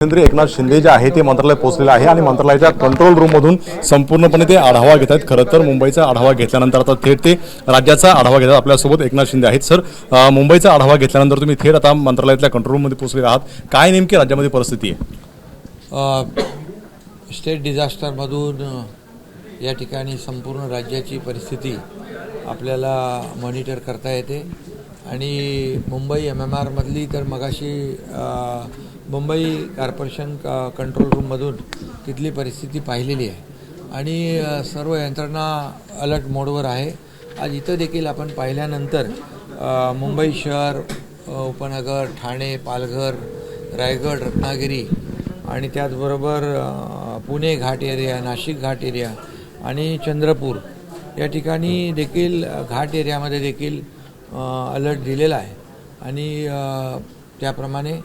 मुख्यमंत्री एकनाथ शिंदे जे आहे ते मंत्रालयात पोहोचलेले आहे आणि मंत्रालयाच्या कंट्रोल रूममधून संपूर्णपणे ते आढावा घेत आहेत। खरं तर मुंबईचा आढावा घेतल्यानंतर आता थेट ते राज्याचा आढावा घेतात। आपल्यासोबत एकनाथ शिंदे आहेत। सर, मुंबईचा आढावा घेतल्यानंतर तुम्ही थेट आता मंत्रालयातल्या कंट्रोल रूममध्ये पोहोचलेले आहात, काय नेमकी राज्यामध्ये परिस्थिती आहे? स्टेट डिझास्टरमधून या ठिकाणी संपूर्ण राज्याची परिस्थिती आपल्याला मॉनिटर करता येते आणि मुंबई MMR मधली तर मगाशी मुंबई कॉर्पोरेशन कंट्रोल रूममधून तिथली परिस्थिती पाहिलेली आहे आणि सर्व यंत्रणा अलर्ट मोडवर आहे। आज इथं देखील आपण पाहिल्यानंतर मुंबई शहर, उपनगर, ठाणे, पालघर, रायगड, रत्नागिरी आणि त्याचबरोबर पुणे घाट एरिया, नाशिक घाट एरिया आणि चंद्रपूर या ठिकाणी देखील घाट एरियामध्ये देखील अलर्ट दिलेला आहे आणि त्याप्रमाणे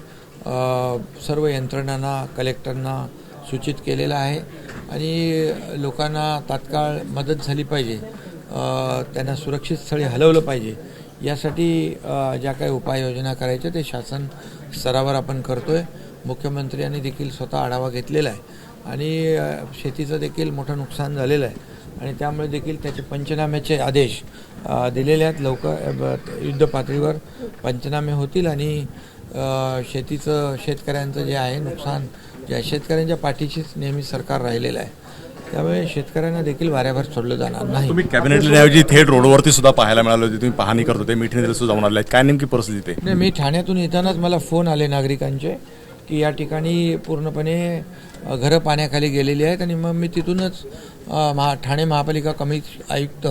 सर्व यंत्रणांना, कलेक्टरना सूचित केलेलं आहे आणि लोकांना तात्काळ मदत झाली पाहिजे, त्यांना सुरक्षित स्थळी हलवलं पाहिजे। यासाठी ज्या काही उपाययोजना करायच्या ते शासन स्तरावर आपण करतोय। मुख्यमंत्र्यांनी देखील स्वतः आढावा घेतलेला आहे आणि शेतीचं देखील मोठं नुकसान झालेलं आहे आणि त्यामुळे देखील त्याचे पंचनाम्याचे आदेश दिलेले आहेत। लवकर युद्ध पातळीवर पंचनामे होतील आणि शेतकऱ्यांचं जे आहे नुकसान, जे आहे शेतकऱ्यांच्या पाठीशीच नेहमी सरकार राहिलेलं आहे, त्यामुळे शेतकऱ्यांना देखील वाऱ्याभर सोडलं जाणार नाही। तुम्ही कॅबिनेटऐवजी थेट रोडवरती सुद्धा पाहायला मिळाले होते, तुम्ही पाहणी करत होते, मिठी नदीला सुद्धा जाऊन आले, काय नेमकी परिस्थिती आहे? नाही, मी ठाण्यातून येतानाच मला फोन आले नागरिकांचे की या ठिकाणी पूर्णपणे घरं पाण्याखाली गेलेली आहेत आणि मग मी तिथूनच ठाणे महापालिका आयुक्त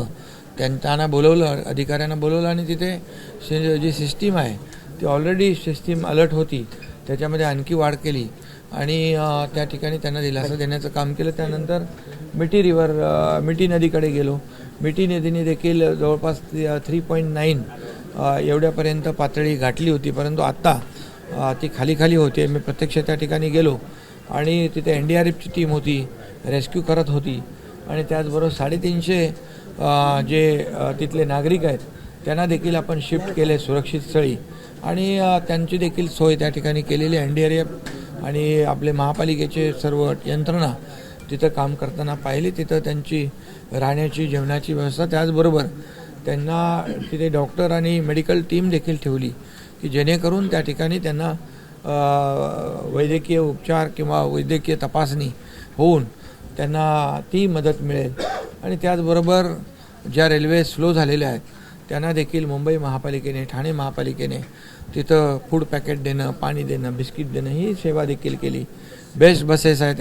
त्यांना बोलवलं, अधिकाऱ्यांना बोलवलं आणि तिथे जी सिस्टीम आहे ती ऑलरेडी सिस्टीम अलर्ट होती, त्याच्यामध्ये आणखी वाढ केली आणि त्या ठिकाणी त्यांना दिलासा देण्याचं काम केलं। त्यानंतर मिठी नदीकडे गेलो। मिठी नदीने देखील जवळपास 3.9 एवढ्यापर्यंत पातळी गाठली होती, परंतु आत्ता ती खाली होते। मी प्रत्यक्ष त्या ठिकाणी गेलो आणि तिथे NDRFची टीम होती, रेस्क्यू करत होती आणि त्याचबरोबर 350 जे तिथले नागरिक आहेत त्यांना देखील आपण शिफ्ट केले सुरक्षित स्थळी आणि त्यांची देखील सोय त्या ठिकाणी केलेली। NDRF आणि आपले महापालिकेचे सर्व यंत्रणा तिथं काम करताना पाहिली। तिथं त्यांची राहण्याची, जेवणाची व्यवस्था, त्याचबरोबर त्यांना तिथे डॉक्टर आणि मेडिकल टीम देखील ठेवली की जेणेकरून त्या ठिकाणी त्यांना वैद्यकीय उपचार किंवा वैद्यकीय तपासणी होऊन त्यांना ती मदत मिळेल आणि त्याचबरोबर ज्या रेल्वे स्लो झालेल्या आहेत त्यांना देखील मुंबई महापालिकेने, ठाणे महापालिकेने तिथं फूड पॅकेट देणं, पाणी देणं, बिस्किट देणं ही सेवा देखील केली। बेस्ट बसेस आहेत,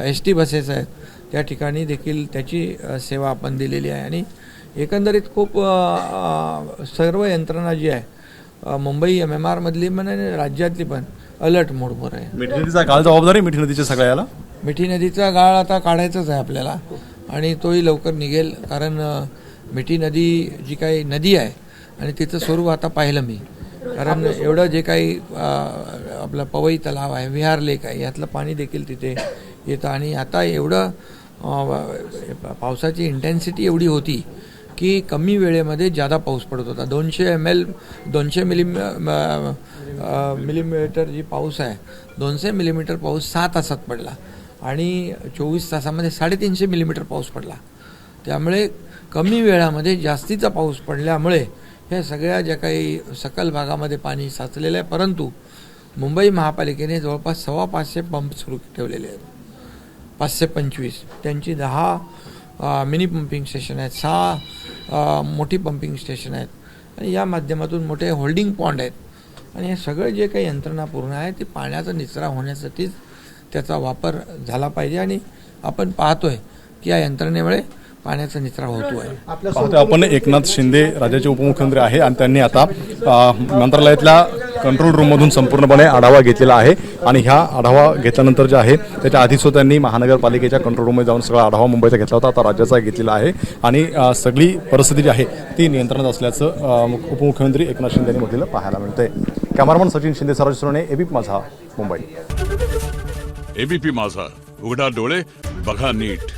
ST बसेस आहेत, त्या ठिकाणी देखील त्याची सेवा आपण दिलेली आहे आणि एकंदरीत खूप सर्व यंत्रणा जी आहे मुंबई MMR मधली आणि राज्यातली पण अलर्ट मोडवर आहे। मिठी नदीचा गाळ जबाबदारी मिठी नदीच्या सगळ्याला? मिठी नदीचा गाळ आता काढायचाच आहे आपल्याला आणि तोही लवकर निघेल, कारण मिठी नदी जी काही नदी आहे आणि तिचं स्वरूप आता पाहिलं मी, कारण एवढं जे काही आपला पवई तलाव आहे, विहार लेक आहे, यातलं पाणी देखील तिथे येतं आणि आता एवढं पावसाची इंटेन्सिटी एवढी होती की कमी वेळेमध्ये जादा पाऊस पडत होता। 200 मिलीमीटर जी पाऊस आहे, 200 मिलीमीटर पाऊस 6 तासात पडला आणि 24 तासामध्ये 350 मिलीमीटर पाऊस पडला। त्यामुळे कमी वेळामध्ये जास्तीचा पाऊस पडल्यामुळे ह्या सगळ्या ज्या काही सकल भागामध्ये पाणी साचलेलं आहे, परंतु मुंबई महापालिकेने जवळपास 550 पंप सुरू ठेवलेले आहेत, 525 त्यांची 10 मिनी पंपिंग स्टेशन आहेत, 6 मोठी पंपिंग स्टेशन आहेत आणि या माध्यमातून मोठे होल्डिंग पॉन्ड आहेत आणि हे सगळं जे काही यंत्रणा पूर्ण आहे ती पाण्याचा निचरा होण्यासाठीच त्याचा वापर झाला पाहिजे आणि आपण पाहतोय की या यंत्रणेमुळे पाण्याचा निचरा होतो आहे। आपण एकनाथ शिंदे राज्याचे उपमुख्यमंत्री आहे आणि त्यांनी आता मंत्रालयातल्या कंट्रोल रूममधून संपूर्णपणे आढावा घेतलेला आहे आणि ह्या आढावा घेतल्यानंतर जे आहे त्याच्या आधी सुद्धा त्यांनी महानगरपालिकेच्या कंट्रोल रूममध्ये जाऊन सगळा आढावा मुंबईचा घेतला होता, आता राज्याचा घेतलेला आहे आणि सगळी परिस्थिती जी आहे ती नियंत्रणात असल्याचं उपमुख्यमंत्री एकनाथ शिंदे यांनी म्हटलेलं पाहायला मिळतंय। कॅमेरामन सचिन शिंदे, सरोज सुरणे, ABP माझा, मुंबई। ABP माझा, उघडा डोळे बघा नीट।